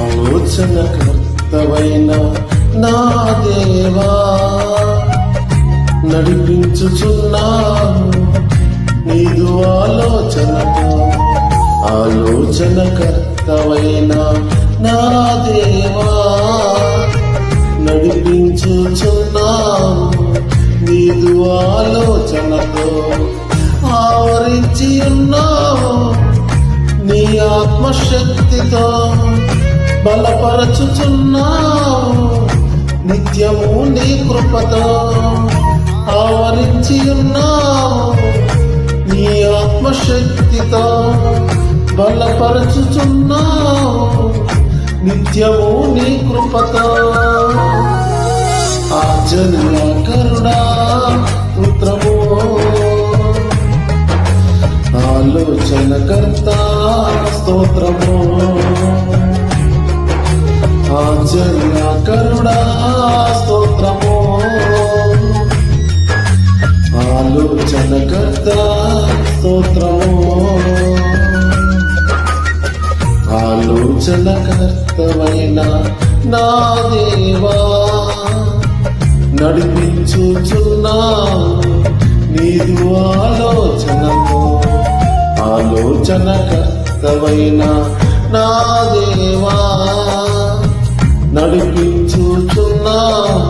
ఆలోచనకర్తవైన నా దేవా నడిపించుచున్నాను నీదు ఆలోచనతో. ఆలోచనకర్తవైన నా దేవా నడిపించుచున్నాను నీదు ఆలోచనతో. ఆవరించి ఉన్నావు నీ ఆత్మశక్తితో, బలపరచుచున్నావు నిత్యము నీ కృపతో. ఆవరించి ఉన్నావు నీ ఆత్మశక్తితో, బలపరచుచున్నావు నిత్యము నీ కృపతో. ఆశ్చర్యకరుడా స్తోత్రము, ఆలోచనకర్త స్తోత్రము. ఆశ్చర్యకరుడా స్తోత్రము, ఆలోచనకర్త స్తోత్రము. ఆలోచనకర్తవైన నా దేవా నడిపించుచున్నావు నీదు ఆలోచనతో. ఆలోచనకర్తవైన నా దేవా నడిపించుచున్నావు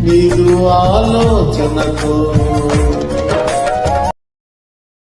నీదు ఆలోచనతో.